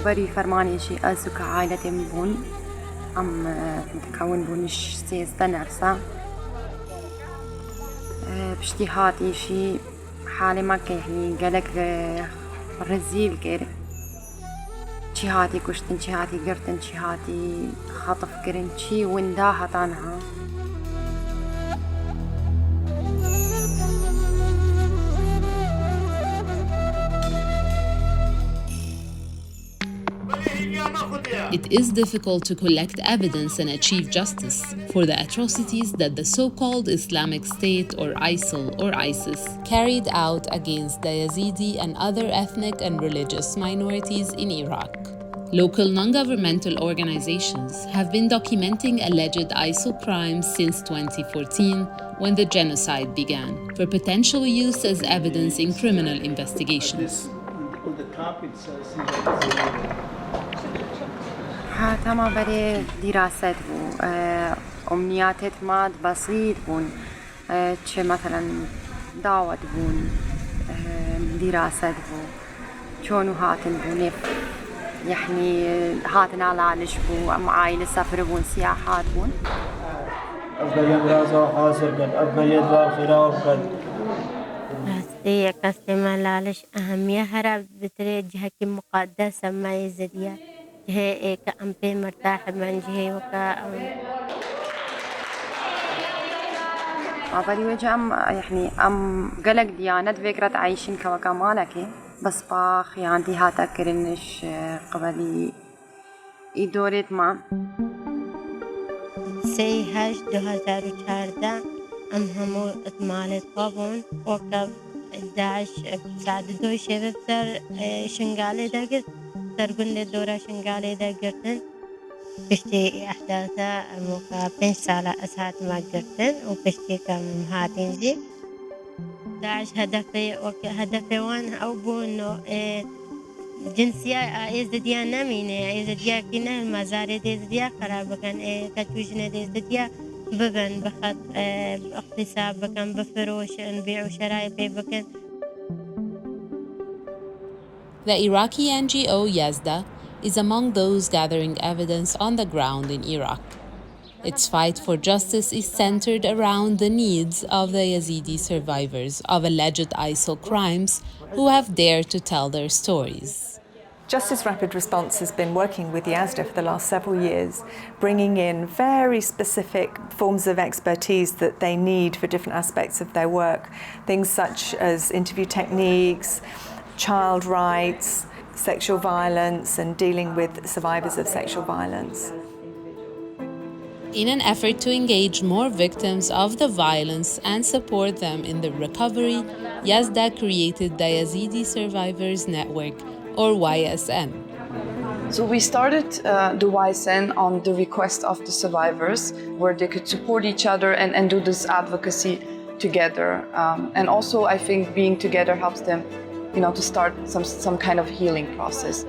بری فرمانی شی از که عائلت بون متكون بونش سيزدا نرسا باشتهاتي شي حالي ما يعني قالك رزيل كير شهاتي كشتن شهاتي قرتن شهاتي خطف كرن شي ونداها طانها It is difficult to collect evidence and achieve justice for the atrocities that the so-called Islamic State or ISIL or ISIS carried out against the Yazidi and other ethnic and religious minorities in Iraq. Local non-governmental organizations have been documenting alleged ISIL crimes since 2014 when the genocide began, for potential use as evidence in criminal investigations. On the top it says Sinjar. تما بري دراسات بو أمنياتت ماد بسيط بون چه مثلا دعوت بون دراسات بو شونو هاتن بو يعني هاتن على عالش بو أم عائلة سفر بون سياحات بون أبغى يمرازا حاصل قد أبغى يدوار خلاف قد راستي كاستما لالش أهمية هرب بتري جهة مقدسة ما يزديا جهة كأمبي مرتاح من جهة وكا أبغى وجه يعني قلق ديانة فكرة عايشين كوكا مالكي بس باخ يعني هاتا كرنش قبلي إدورت ما سي هاش 2014 أم همو اتمالت قابون وكا داعش بساعد دوي شباب سر شنغالي داقر سرقن الدورة شنغالي داقرتن بشتي إحداثا موكا 5 سالة أسهات ما قرتن وبشتي كم هاتين زي داعش هدفي وان أو بونو جنسية يزديا نمينة يزديا كنا المزارة يزديا خراب كان كتوجنا يزديا ببن بخط اقتصاب بكن بفروش نبيع وشراي بكن. The Iraqi NGO Yazda is among those gathering evidence on the ground in Iraq. Its fight for justice is centered around the needs of the Yazidi survivors of alleged ISIL crimes who have dared to tell their stories. Justice Rapid Response has been working with Yazda for the last several years, bringing in very specific forms of expertise that they need for different aspects of their work. Things such as interview techniques, child rights, sexual violence, and dealing with survivors of sexual violence. In an effort to engage more victims of the violence and support them in the recovery, Yazda created the Yazidi Survivors Network, or YSN. So we started the YSN on the request of the survivors, where they could support each other and do this advocacy together. And also, I think being together helps them, to start some kind of healing process.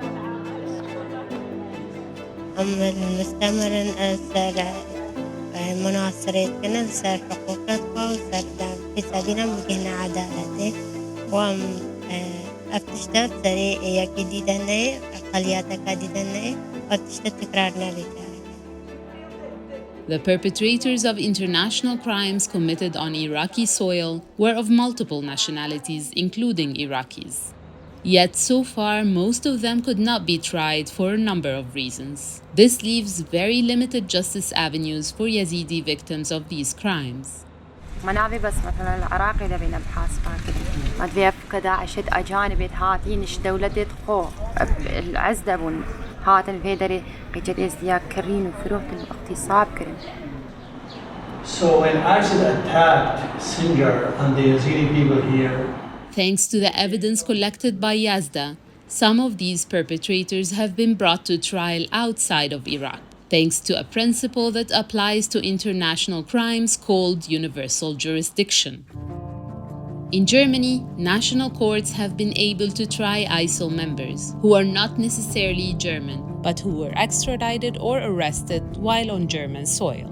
The perpetrators of international crimes committed on Iraqi soil were of multiple nationalities, including Iraqis. Yet so far, most of them could not be tried for a number of reasons. This leaves very limited justice avenues for Yazidi victims of these crimes. منابي بس مثلا العراقي ده بين بحاسبات ما تبيف كذا عشت أجانب هاتين إيش دولة خو العزدة بون هاتن في دري قيجت إزديا كرين وفروت الاقتصاب كرين. So when ISIS attacked Sinjar and the Yazidi people here, thanks to the evidence collected by Yazda, some of these perpetrators have been brought to trial outside of Iraq, thanks to a principle that applies to international crimes called universal jurisdiction. In Germany, national courts have been able to try ISIL members who are not necessarily German, but who were extradited or arrested while on German soil.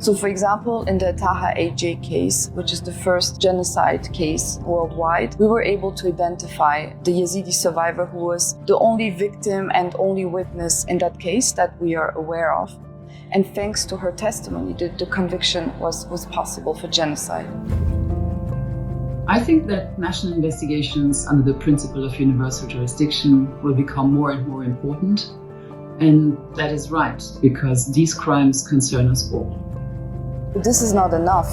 So for example, in the Taha AJ case, which is the first genocide case worldwide, we were able to identify the Yazidi survivor who was the only victim and only witness in that case that we are aware of. And thanks to her testimony, the conviction was possible for genocide. I think that national investigations under the principle of universal jurisdiction will become more and more important. And that is right, because these crimes concern us all. But this is not enough.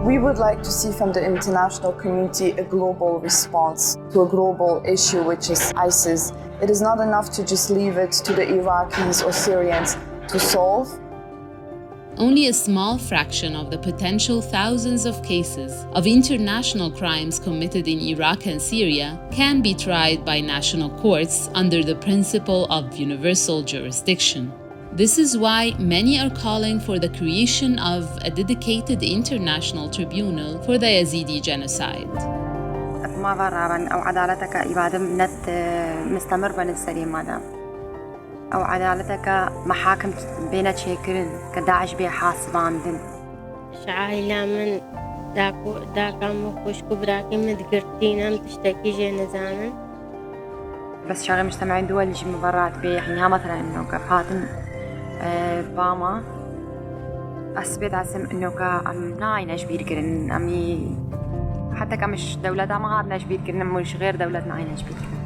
We would like to see from the international community a global response to a global issue, which is ISIS. It is not enough to just leave it to the Iraqis or Syrians to solve. Only a small fraction of the potential thousands of cases of international crimes committed in Iraq and Syria can be tried by national courts under the principle of universal jurisdiction. This is why many are calling for the creation of a dedicated international tribunal for the Yazidi genocide. ما برا أو عدالتك إبادة نت مستمر بين السليم ماذا أو عدالتك محاكم بين تشيكرن كداعش بها حاسبان بن شعائلا من داكا مخوش كبراكي مدقرتينا متشتكي جي نزامن بس شغل مجتمعين دول اللي مبرات بيحيها مثلا إنه كفاتن باما أثبت عسم إنه كأم ناين أشبير كرن أمي حتى كمش دولة ما هاد نشبير كرن مش غير دولة ناين أشبير كرن